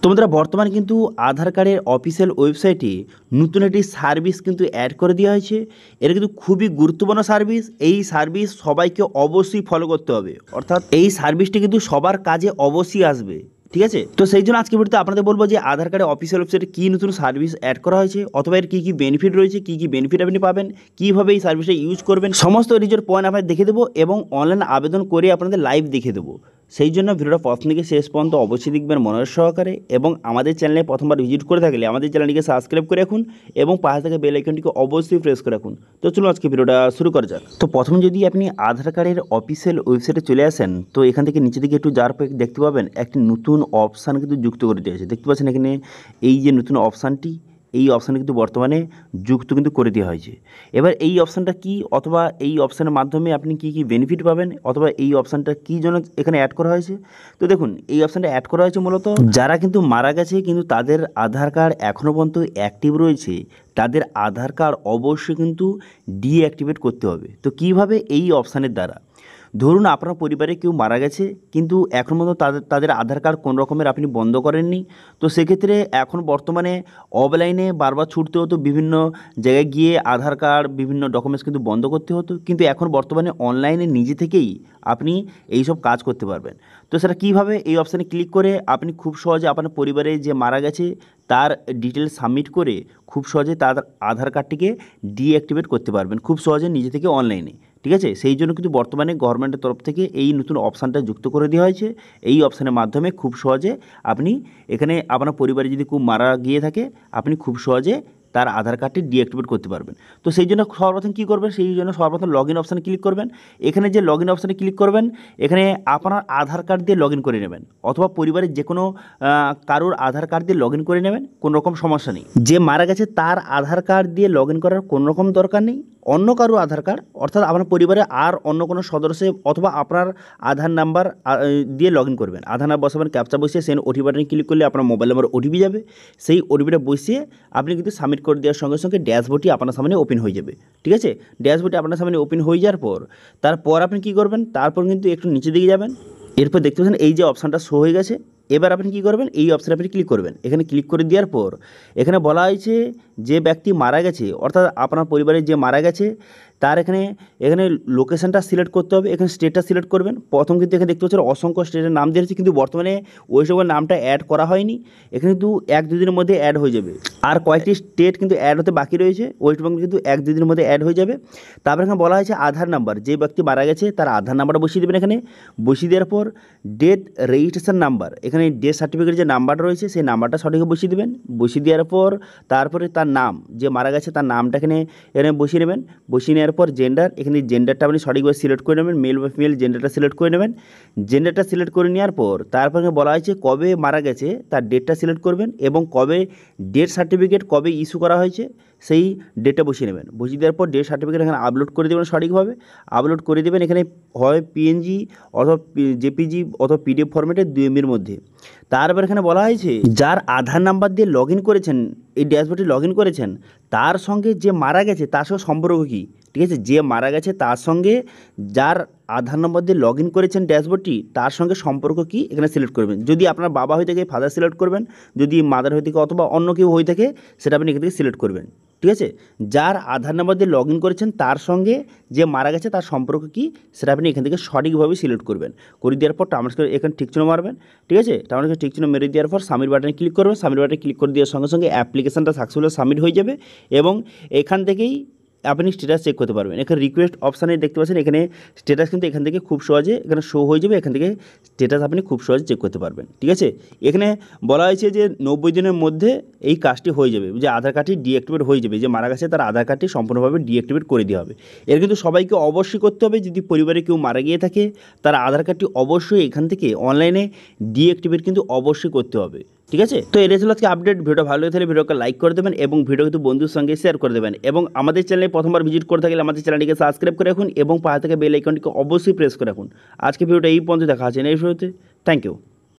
তো বন্ধুরা বর্তমানে কিন্তু আধার কার্ডের অফিসিয়াল ওয়েবসাইটে নতুন একটি সার্ভিস কিন্তু অ্যাড করে দেওয়া হয়েছে। এটা কিন্তু খুবই গুরুত্বপূর্ণ সার্ভিস। এই সার্ভিস সবাইকে অবশ্যই ফলো করতে হবে, অর্থাৎ এই সার্ভিসটি কিন্তু সবার কাজে অবশ্যই আসবে। ঠিক আছে, তো সেই জন্য আজকে ভিডিওতে আপনাদের বলবো যে আধার কার্ডের অফিসিয়াল ওয়েবসাইটে কী নতুন সার্ভিস অ্যাড করা হয়েছে, অথবা এর কী কী বেনিফিট রয়েছে, কী কী বেনিফিট আপনি পাবেন, কীভাবে এই সার্ভিসটা ইউজ করবেন, সমস্ত রিজের পয়েন্ট আপনাদের দেখে দেবো এবং অনলাইন আবেদন করে আপনাদের লাইভ দেখে দেবো। সেই জন্য ভিডিওটা প্রথম থেকে শেষ পর্যন্ত অবশ্যই দেখবেন মনোযোগ সহকারে, এবং আমাদের চ্যানেলে প্রথমবার ভিজিট করে থাকলে আমাদের চ্যানেলটিকে সাবস্ক্রাইব করে রাখুন এবং পাশে থাকা বেল আইকনটিকে অবশ্যই প্রেস করে রাখুন। তো চলুন আজকে ভিডিওটা শুরু করা যাক। তো প্রথমে যদি আপনি আধার কার্ডের অফিসিয়াল ওয়েবসাইটে চলে আসেন, তো এখান থেকে নিচে দিকে একটু যাওয়ার পর দেখতে পাবেন একটি নতুন অপশান কিন্তু যুক্ত করে দিয়েছে। দেখতে পাচ্ছেন এখানে এই যে নতুন অপশানটি, এই অপশানে কিন্তু বর্তমানে যুক্ত কিন্তু করে দেওয়া হয়েছে। এবার এই অপশানটা কি, অথবা এই অপশানের মাধ্যমে আপনি কী কী বেনিফিট পাবেন, অথবা এই অপশানটা কী জন্য এখানে অ্যাড করা হয়েছে। তো দেখুন, এই অপশানটা অ্যাড করা হয়েছে মূলত যারা কিন্তু মারা গেছে কিন্তু তাদের আধার কার্ড এখনও পর্যন্ত অ্যাক্টিভ রয়েছে, তাদের আধার কার্ড অবশ্যই কিন্তু ডিঅ্যাক্টিভেট করতে হবে। তো কীভাবে? এই অপশানের দ্বারা। ধরুন আপনার পরিবারে কেউ মারা গেছে কিন্তু এখন পর্যন্ত তাদের আধার কার্ড কোনো রকমের আপনি বন্ধ করেননি, তো সেক্ষেত্রে এখন বর্তমানে অফলাইনে বারবার ছুটতে হতো, বিভিন্ন জায়গায় গিয়ে আধার কার্ড বিভিন্ন ডকুমেন্টস কিন্তু বন্ধ করতে হতো, কিন্তু এখন বর্তমানে অনলাইনে নিজে থেকেই আপনি এই সব কাজ করতে পারবেন। তো সেটা কীভাবে? এই অপশানে ক্লিক করে আপনি খুব সহজে আপনার পরিবারে যে মারা গেছে তার ডিটেলস সাবমিট করে খুব সহজে তার আধার কার্ডটিকে ডিঅ্যাক্টিভেট করতে পারবেন, খুব সহজে নিজে থেকে অনলাইনে। ঠিক আছে, সেই জন্য কিন্তু বর্তমানে গভর্নমেন্টের তরফ থেকে এই নতুন অপশানটা যুক্ত করে দেওয়া হয়েছে। এই অপশানের মাধ্যমে খুব সহজে আপনি এখানে আপনার পরিবারে যদি কেউ মারা গিয়ে থাকে, আপনি খুব সহজে তার আধার কার্ডটি ডিঅ্যাক্টিভেট করতে পারবেন। তো সেই জন্য সর্বপ্রথম কী করবেন? সেই জন্য সর্বপ্রথম লগ ইন অপশানে ক্লিক করবেন। এখানে যে লগ ইন অপশানে ক্লিক করবেন, এখানে আপনার আধার কার্ড দিয়ে লগ ইন করে নেবেন, অথবা পরিবারের যে কোনো কারোর আধার কার্ড দিয়ে লগ ইন করে নেবেন, কোনো রকম সমস্যা নেই। যে মারা গেছে তার আধার কার্ড দিয়ে লগ ইন করার কোনো রকম দরকার নেই। অন্য কারো আধার কার্ড, অর্থাৎ আপনার পরিবারে আর অন্য কোনো সদস্য অথবা আপনার আধার নাম্বার দিয়ে লগ ইন করবেন। আধার নাম্বার বসাবেন, ক্যাপচা বসিয়ে সেন্ড ওটিপি বাটনে ক্লিক করলে আপনার মোবাইল নাম্বার ওটিপি যাবে। সেই ওটিপিটা বসিয়ে আপনি কিন্তু সাবমিট করে দেওয়ার সঙ্গে সঙ্গে ড্যাশবোর্ডটি আপনার সামনে ওপেন হয়ে যাবে। ঠিক আছে, ড্যাশবোর্ডটি আপনার সামনে ওপেন হয়ে যাওয়ার পর তারপর আপনি কী করবেন? তারপর কিন্তু একটু নিচে দিকে যাবেন। এরপর দেখতে পাচ্ছেন এই যে অপশানটা শো হয়ে গেছে। এবার আপনি কী করবেন? এই অপশানে আপনি ক্লিক করবেন। এখানে ক্লিক করে দেওয়ার পর এখানে বলা হয়েছে যে ব্যক্তি মারা গেছে, অর্থাৎ আপনার পরিবারে যে মারা গেছে তার এখানে লোকেশানটা সিলেক্ট করতে হবে। এখানে স্টেটটা সিলেক্ট করবেন। প্রথম কিন্তু এখানে দেখতে পাচ্ছেন অসংখ্য স্টেটের নাম দিয়েছে, কিন্তু বর্তমানে ওই সবের নামটা অ্যাড করা হয়নি। এখানে কিন্তু 1-2 দিনের মধ্যে অ্যাড হয়ে যাবে। আর কয়েকটি স্টেট কিন্তু অ্যাড হতে বাকি রয়েছে, ওয়েস্ট বেঙ্গল কিন্তু 1-2 দিনের মধ্যে অ্যাড হয়ে যাবে। তারপর এখানে বলা হয়েছে আধার নাম্বার, যে ব্যক্তি মারা গেছে তার আধার নাম্বারটা বসিয়ে দেবেন। এখানে বসিয়ে দেওয়ার পর ডেথ রেজিস্ট্রেশন নাম্বার, এখানে ডেথ সার্টিফিকেটের যে নাম্বারটা রয়েছে সেই নাম্বারটা সঠিকভাবে বসিয়ে দেবেন। বসিয়ে দেওয়ার পর তারপরে তার নাম, যে মারা গেছে তার নামটা এখানে বসিয়ে নেবেন। বসিয়ে নেওয়ার পর জেন্ডার, এখানে জেন্ডারটা আপনি সঠিকভাবে সিলেক্ট করে নেবেন, মেল বা ফিমেল জেন্ডারটা সিলেক্ট করে নেবেন। জেন্ডারটা সিলেক্ট করে নেওয়ার পর তারপরে বলা হয়েছে কবে মারা গেছে তার ডেটটা সিলেক্ট করবেন, এবং কবে ডেথ সার্টিফিকেট কবে ইস্যু করা হয়েছে সেই ডেটটা বসিয়ে নেবেন। বসিয়ে দেওয়ার পর ডেথ সার্টিফিকেট এখানে আপলোড করে দেবেন, সঠিকভাবে আপলোড করে দেবেন। এখানে হয় পিএনজি অথবা জেপিজি অথবা পিডিএফ ফরম্যাটে 2 MB মধ্যে। তারপর এখানে বলা হয়েছে যার আধার নাম্বার দিয়ে লগ ইন করেছেন, এই ড্যাশবোর্ডে লগ ইন করেছেন, তার সঙ্গে যে মারা গেছে তার সঙ্গে সম্পর্ক কী। ঠিক আছে, যে মারা গেছে তার সঙ্গে যার আধার নম্বর দিয়ে লগ ইন করেছেন ড্যাশবোর্ডটি, তার সঙ্গে সম্পর্ক কী এখানে সিলেক্ট করবেন। যদি আপনার বাবা হয়ে থাকে ফাদার সিলেক্ট করবেন, যদি মাদার হয়ে থাকে অথবা অন্য কেউ হয়ে থাকে সেটা আপনি এখান থেকে সিলেক্ট করবেন। ঠিক আছে, যার আধার নাম্বার দিয়ে লগ ইন করেছেন তার সঙ্গে যে মারা গেছে তার সম্পর্ক কী সেটা আপনি এখান থেকে সঠিকভাবে সিলেক্ট করবেন। করে দেওয়ার পর টার্মস এখানে ঠিক চিহ্ন মারবেন। ঠিক আছে, টার্মস ঠিক চিহ্ন মেরে দেওয়ার পর সাবমিট বাটনে ক্লিক করবেন। সাবমিট বাটনে ক্লিক করে দেওয়ার সঙ্গে সঙ্গে অ্যাপ্লিকেশনটা সাকসেসফুলি সাবমিট হয়ে যাবে, এবং এখান থেকেই আপনি স্ট্যাটাস চেক করতে পারবেন। এখানে রিকোয়েস্ট অপশানে দেখতে পাচ্ছেন, এখানে স্ট্যাটাস কিন্তু এখান থেকে খুব সহজে এখানে শো হয়ে যাবে। এখান থেকে স্ট্যাটাস আপনি খুব সহজে চেক করতে পারবেন। ঠিক আছে, এখানে বলা হয়েছে যে 90 দিনের মধ্যে এই কাজটি হয়ে যাবে, যে আধার কার্ডটি ডিঅ্যাক্টিভেট হয়ে যাবে, যে মারা গেছে তার আধার কার্ডটি সম্পূর্ণভাবে ডিঅ্যাক্টিভেট করে দেওয়া হবে। এর কিন্তু সবাইকে অবশ্যই করতে হবে। যদি পরিবারে কেউ মারা গিয়ে থাকে তার আধার কার্ডটি অবশ্যই এখান থেকে অনলাইনে ডিঅ্যাক্টিভেট কিন্তু অবশ্যই করতে হবে। ঠিক আছে, তো এটাই ছিল আজকে আপডেট। ভিডিওটা ভালো হয়ে থাকলে ভিডিওকে লাইক করে দেবেন এবং ভিডিও কিন্তু বন্ধুর সঙ্গে শেয়ার করে দেবেন, এবং আমাদের চ্যানেলে প্রথমবার ভিজিট করে থাকলে আমাদের চ্যানেলটিকে সাবস্ক্রাইব করে রাখুন এবং পাশে থেকে বেল আইকনটিকে অবশ্যই প্রেস করে রাখুন। আজকে ভিডিওটা এই পর্যন্ত দেখা আছে নেক্সট ভিডিওতে। Thank you.